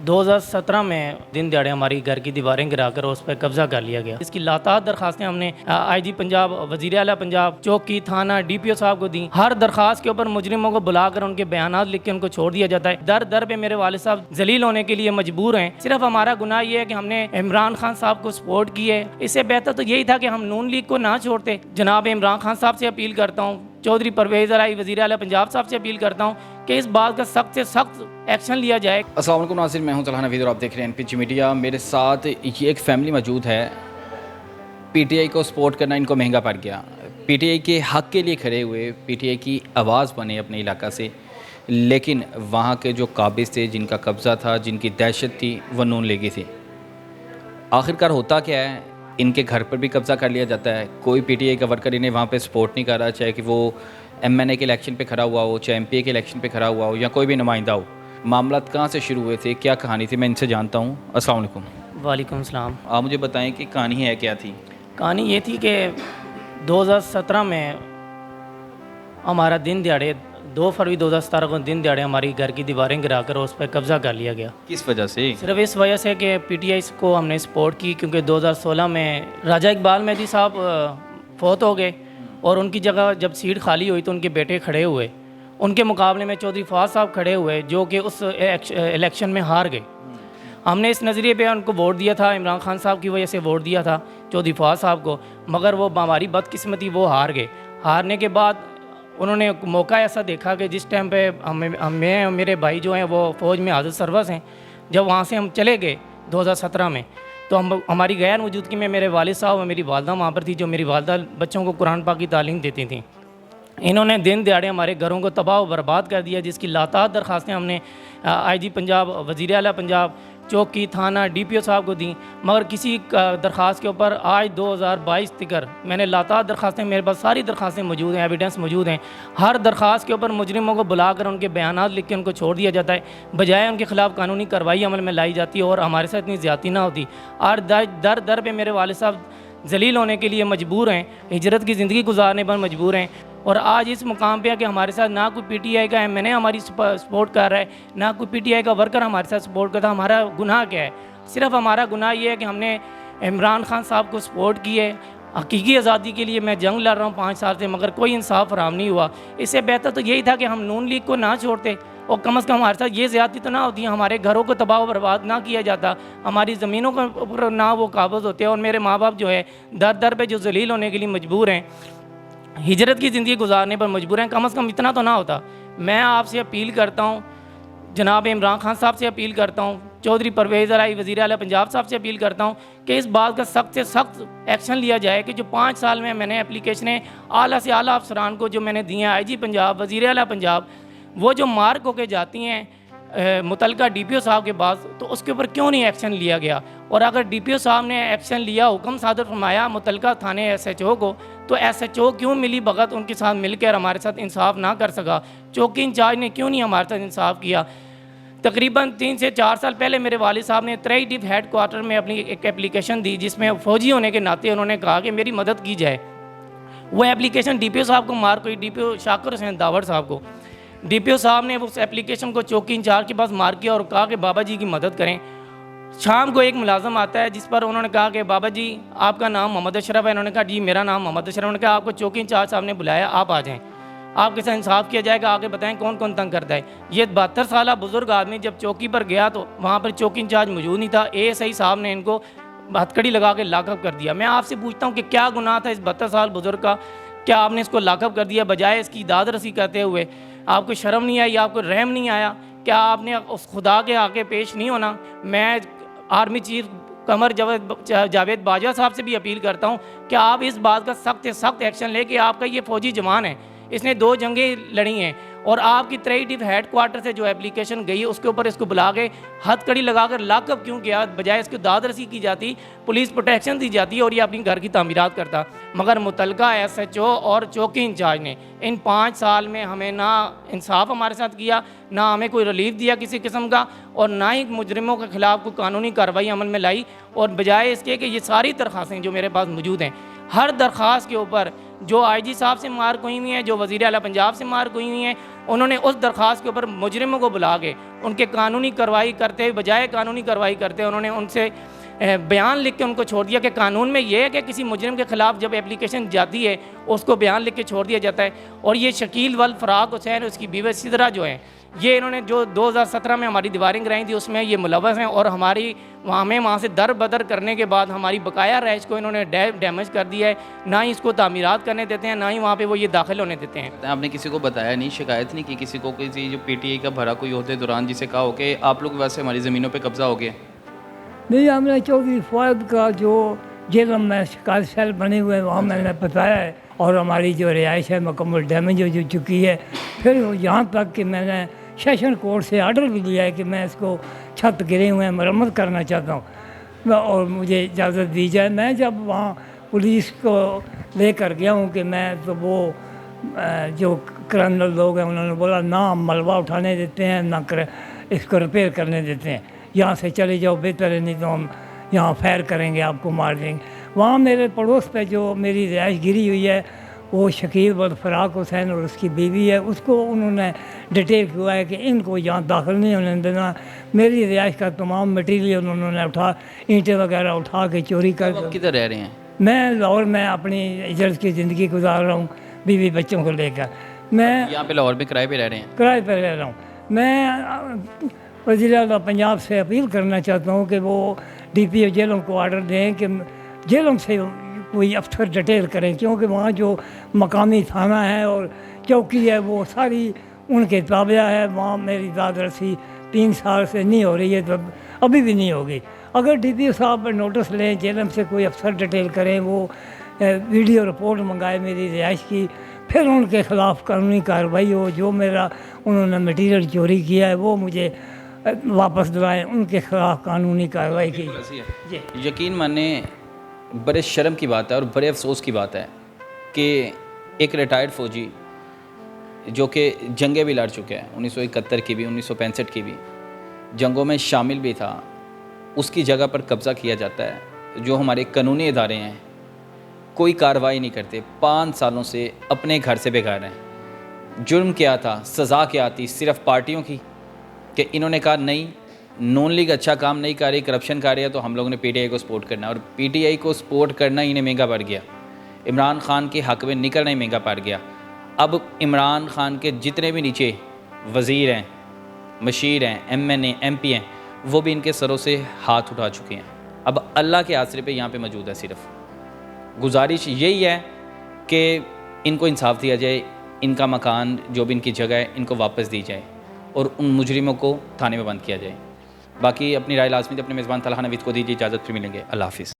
2017 में दिन दिहाड़े हमारी घर की दीवारें गिराकर उस पर कब्जा कर लिया गया। इसकी लातार दरखास्तें हमने आईजी पंजाब, वज़ीर आला पंजाब, चौकी, थाना, डीपीओ साहब को दी। हर दरखास्त के ऊपर मुजरिमों को बुलाकर उनके बयानात लिख के उनको छोड़ दिया जाता है। दर दर पे मेरे वालिद साहब जलील होने के लिए मजबूर हैं। सिर्फ हमारा गुनाह ये है कि हमने इमरान खान साहब को सपोर्ट की है। इससे बेहतर तो यही था कि हम नून लीग को ना छोड़ते। जनाब इमरान खान साहब से अपील करता हूँ, चौधरी परवेज़ इलाही वज़ीर आला पंजाब साहब से अपील करता हूँ कि इस बात का सख्त से सख्त एक्शन लिया जाए। अस्सलाम वालेकुम नाज़रीन, मैं हूं तलहा नवीद और आप देख रहे हैं एनपीजी मीडिया। मेरे साथ ये एक फैमिली मौजूद है। पीटीआई को सपोर्ट करना इनको महंगा पड़ गया। पीटीआई के हक़ के लिए खड़े हुए, पीटीआई की आवाज़ बने अपने इलाका से, लेकिन वहाँ के जो काबिज़ थे, जिनका कब्ज़ा था, जिनकी दहशत थी, वह नून लीगी थी। आखिरकार होता क्या है, इनके घर पर भी कब्ज़ा कर लिया जाता है। कोई पीटीआई का वर्कर इन्हें वहाँ पे सपोर्ट नहीं कर रहा, चाहे कि वो एमएनए के इलेक्शन पे खड़ा हुआ हो, चाहे एमपीए के इलेक्शन पे खड़ा हुआ हो, या कोई भी नुमाइंदा हो। मामला कहाँ से शुरू हुए थे, क्या कहानी थी, मैं इनसे जानता हूँ। अस्सलाम वालेकुम। वालेकुम सलाम। आप मुझे बताएं कि कहानी है क्या थी। कहानी ये थी कि 2017 में हमारा दिन दिहाड़े 2 फरवरी 2017 को दिन दिहाड़े हमारी घर की दीवारें गिराकर उस पर कब्ज़ा कर लिया गया। किस वजह से? सिर्फ इस वजह से कि पीटीआई को हमने सपोर्ट की, क्योंकि 2016 में राजा इकबाल मेहदी साहब फौत हो गए और उनकी जगह जब सीट खाली हुई तो उनके बेटे खड़े हुए। उनके मुकाबले में चौधरी फवाद साहब खड़े हुए, जो कि उस इलेक्शन में हार गए। हमने इस नज़रिए पे उनको वोट दिया था, इमरान खान साहब की वजह से वोट दिया था चौधरी फवाद साहब को, मगर वो हमारी बदकिस्मती वो हार गए। हारने के बाद उन्होंने मौका ऐसा देखा कि जिस टाइम पे मैं और मेरे भाई जो हैं वो फ़ौज में हाजिर सर्विस हैं, जब वहाँ से हम चले गए 2017 में, तो हमारी गैर मौजूदगी में मेरे वालिद साहब और मेरी वालदा वहाँ पर थी, जो मेरी वालदा बच्चों को कुरान पाक की तालीम देती थी। इन्होंने दिन दिहाड़े हमारे घरों को तबाह व बर्बाद कर दिया, जिसकी लातार दरखास्तें हमने आईजी पंजाब, वज़ीर आला पंजाब, चौकी, थाना, डीपीओ साहब को दी, मगर किसी दरख्वास्त के ऊपर आज 2022 तक मैंने लातार दरखास्तें, मेरे पास सारी दरखास्तें मौजूद हैं, एविडेंस मौजूद हैं। हर दरख्वास्त के ऊपर मुजरिमों को बुलाकर उनके बयानात लिख के उनको छोड़ दिया जाता है, बजाय उनके खिलाफ कानूनी कार्रवाई अमल में लाई जाती है और हमारे साथ इतनी ज़्यादती ना होती। और दर दर पे मेरे वालिद साहब जलील होने के लिए मजबूर हैं, हिजरत की ज़िंदगी गुजारने पर मजबूर हैं। और आज इस मुकाम पे है कि हमारे साथ ना कोई पीटीआई का एमएनए हमारी सपोर्ट कर रहा है, ना कोई पीटीआई का वर्कर हमारे साथ सपोर्ट करता है। हमारा गुनाह क्या है? सिर्फ हमारा गुनाह ये है कि हमने इमरान खान साहब को सपोर्ट की है। हकीकी आज़ादी के लिए मैं जंग लड़ रहा हूँ 5 साल से, मगर कोई इंसाफ फराहम नहीं हुआ। इससे बेहतर तो यही था कि हम नून लीग को ना छोड़ते और कम से कम हमारे साथ ये ज़्यादती तो ना होती, हमारे घरों को तबाह बर्बाद ना किया जाता, हमारी ज़मीनों के ऊपर ना वो काबज़ होते। और मेरे माँ बाप जो है दर दर पे जो जलील होने के लिए मजबूर हैं, हिजरत की ज़िंदगी गुजारने पर मजबूर हैं, कम से कम इतना तो ना होता। मैं आपसे अपील करता हूँ, जनाब इमरान खान साहब से अपील करता हूँ, चौधरी परवेज़ इलाही वज़ीर आला पंजाब साहब से अपील करता हूँ कि इस बात का सख्त से सख्त एक्शन लिया जाए कि जो 5 साल में मैंने एप्लीकेशनें आला से आला अफसरान को जो मैंने दी हैं, आईजी पंजाब, वज़ीर आला पंजाब, वो जो मार्क होके जाती हैं मुतलका डीपीओ साहब के पास, तो उसके ऊपर क्यों नहीं एक्शन लिया गया? और अगर डीपीओ साहब ने एक्शन लिया, हुक्म सादर फरमाया मुतलका थाने एसएचओ को, तो एसएचओ क्यों मिली भगत उनके साथ मिलकर हमारे साथ इंसाफ ना कर सका? चौकी इंचार्ज ने क्यों नहीं हमारे साथ इंसाफ किया? तकरीबन 3 से 4 साल पहले मेरे वालिद साहब ने त्रई डिप हेड क्वार्टर में अपनी एक एप्लीकेशन दी, जिसमें फ़ौजी होने के नाते उन्होंने कहा कि मेरी मदद की जाए। वो एप्लीकेशन डीपीओ साहब को मार गई, डीपीओ शाकिर हुसैन दावड़ साहब को। डीपीओ साहब ने उस एप्लीकेशन को चौकी इंचार्ज के पास मार किया और कहा कि बाबा जी की मदद करें। शाम को एक मुलाजम आता है, जिस पर उन्होंने कहा कि बाबा जी आपका नाम मोहम्मद अशरफ है। उन्होंने कहा जी मेरा नाम मोहम्मद अशरफ। उन्होंने कहा आपको चौकी इंचार्ज साहब ने बुलाया, आप आ जाएँ, आपके साथ इंसाफ किया जाएगा, आगे बताएं कौन कौन तंग करता है। ये 72 साल बुज़ुर्ग आदमी जब चौकी पर गया तो वहाँ पर चौकी इंचार्ज मौजूद नहीं था। एएसआई साहब ने इनको हथकड़ी लगा के लॉकअप कर दिया। मैं आपसे पूछता हूँ कि क्या गुनाह था इस 72 साल बुज़ुर्ग का? क्या आपने इसको लॉकअप कर दिया बजाय इसकी दाद रसी करते हुए? आपको शर्म नहीं आई? आपको रहम नहीं आया? क्या आपने उस खुदा के आगे पेश नहीं होना? मैं आर्मी चीफ कमर जावेद बाजवा साहब से भी अपील करता हूँ कि आप इस बात का सख्त से सख्त एक्शन लें कि आपका ये फ़ौजी जवान है, इसने 2 जंगें लड़ी हैं, और आपकी त्रई डिप हेड क्वार्टर से जो एप्लीकेशन गई उसके ऊपर इसको बुला के हथकड़ी लगाकर लॉकअप क्यों किया? बजाय इसको दाद रसी की जाती, पुलिस प्रोटेक्शन दी जाती और ये अपनी घर की तामीरात करता। मगर मुतलका एसएचओ और चौकी इंचार्ज ने इन 5 साल में हमें ना इंसाफ हमारे साथ किया, ना हमें कोई रिलीफ दिया किसी किस्म का, और ना ही मुजरिमों के खिलाफ कोई कानूनी कार्रवाई अमल में लाई। और बजाय इसके कि ये सारी दरख्वास्तें जो मेरे पास मौजूद हैं, हर दरख्वास्त के ऊपर जो आईजी साहब से मार्क हुई हुई हैं, जो वज़ीर आला पंजाब से मार्क हुई हुई हैं, उन्होंने उस दरख्वास्त के ऊपर मुजरिमों को बुला के उनके कानूनी कार्रवाई करते बजाय कानूनी कार्रवाई करते उन्होंने उनसे बयान लिख के उनको छोड़ दिया कि कानून में ये है कि किसी मुजरिम के ख़िलाफ़ जब एप्लीकेशन जाती है उसको बयान लिख के छोड़ दिया जाता है। और ये शकील वल फ़राक हुसैन उसकी बीवी सिदरा जो है, ये इन्होंने जो 2017 में हमारी दीवारें गिराई थी उसमें ये मुलव्वस हैं और हमारी वहाँ से दर बदर करने के बाद हमारी बकाया रहाइश को इन्होंने डैमेज कर दिया है। ना ही इसको तामीरात करने देते हैं, ना ही वहाँ पे वो ये दाखिल होने देते हैं। आपने किसी को बताया नहीं, शिकायत नहीं की किसी को, किसी जो पीटीआई का भरा कोई होते दौरान जिसे कहा हो कि आप लोग वैसे हमारी ज़मीनों पर कब्जा हो गया? नहीं, हमने चौधरी फौद का जो जेल में शिकायत सेल बने हुए हैं वहाँ मैंने बताया है और हमारी जो रिहाइश है मुकम्मल डैमेज हो चुकी है। फिर यहाँ तक कि मैंने सेशन कोर्ट से आर्डर भी लिया है कि मैं इसको छत गिरे हुए हैं मरम्मत करना चाहता हूँ और मुझे इजाज़त दी जाए। मैं जब वहाँ पुलिस को लेकर गया हूँ कि मैं तो वो जो क्रिमिनल लोग हैं उन्होंने बोला ना हम मलबा उठाने देते हैं ना इसको रिपेयर करने देते हैं, यहाँ से चले जाओ बेहतर है, नहीं तो हम यहाँ फायर करेंगे, आपको मार देंगे। वहाँ मेरे पड़ोस पे जो मेरी रिहाइश गिरी हुई है वो शकील वल फ़राक हुसैन और उसकी बीवी है, उसको उन्होंने डिटेल किया है कि इनको यहाँ दाखिल नहीं होने देना। मेरी रिहाइश का तमाम मटीरियल उन्होंने ईंटें वगैरह उठा के चोरी कर। आप किधर रह रहे हैं? मैं लाहौर में अपनी इज्जत की ज़िंदगी गुजार रहा हूँ बीवी बच्चों को लेकर। मैं यहाँ पे लाहौर में किराए पे रह रहे हैं? किराए पर रह रहा हूँ। मैं वज़ीर आला पंजाब से अपील करना चाहता हूँ कि वो DPO जेलों को आर्डर दें कि जेलों से कोई अफसर डिटेल करें, क्योंकि वहाँ जो मकामी थाना है और चौकी है वो सारी उनके ताबिया है। वहाँ मेरी दादरसी 3 साल से नहीं हो रही है, तो अभी भी नहीं होगी। अगर DPO साहब नोटिस लें, जेलम से कोई अफसर डिटेल करें, वो वीडियो रिपोर्ट मंगाए मेरी रिहाइश की, फिर उनके ख़िलाफ़ कानूनी कार्रवाई हो। जो मेरा उन्होंने मटीरियल चोरी किया है वो मुझे वापस दिलाएं, उनके ख़िलाफ़ कानूनी कार्रवाई की जी। यकीन माने बड़े शर्म की बात है और बड़े अफसोस की बात है कि एक रिटायर्ड फ़ौजी जो कि जंगें भी लड़ चुके हैं, 1971 की भी 1965 की भी जंगों में शामिल भी था, उसकी जगह पर कब्ज़ा किया जाता है। जो हमारे कानूनी इदारे हैं कोई कार्रवाई नहीं करते, 5 सालों से अपने घर से बेघर हैं। जुर्म क्या था, सज़ा क्या थी? सिर्फ पार्टियों की कि इन्होंने कहा नहीं नून लीग अच्छा काम नहीं कर रही, करप्शन कर रही है, तो हम लोगों ने पीटीआई को सपोर्ट करना, और पीटीआई को सपोर्ट करना ही इन्हें महंगा पड़ गया। इमरान खान के हक़ में निकलना ही महंगा पड़ गया। अब इमरान खान के जितने भी नीचे वज़ीर हैं, मशीर हैं, MNA MP हैं, वो भी इनके सरों से हाथ उठा चुके हैं। अब अल्लाह के आसरे पे यहाँ पे मौजूद है। सिर्फ गुजारिश यही है कि इनको इंसाफ दिया जाए, इनका मकान जो भी इनकी जगह है इनको वापस दी जाए और उन मुजरिमों को थाने में बंद किया जाए। बाकी अपनी राय लाजमी अपने मेज़बान तलहा नवीद को दीजिए इजाज़त, फिर मिलेंगे। अल्लाह हाफ़िज़।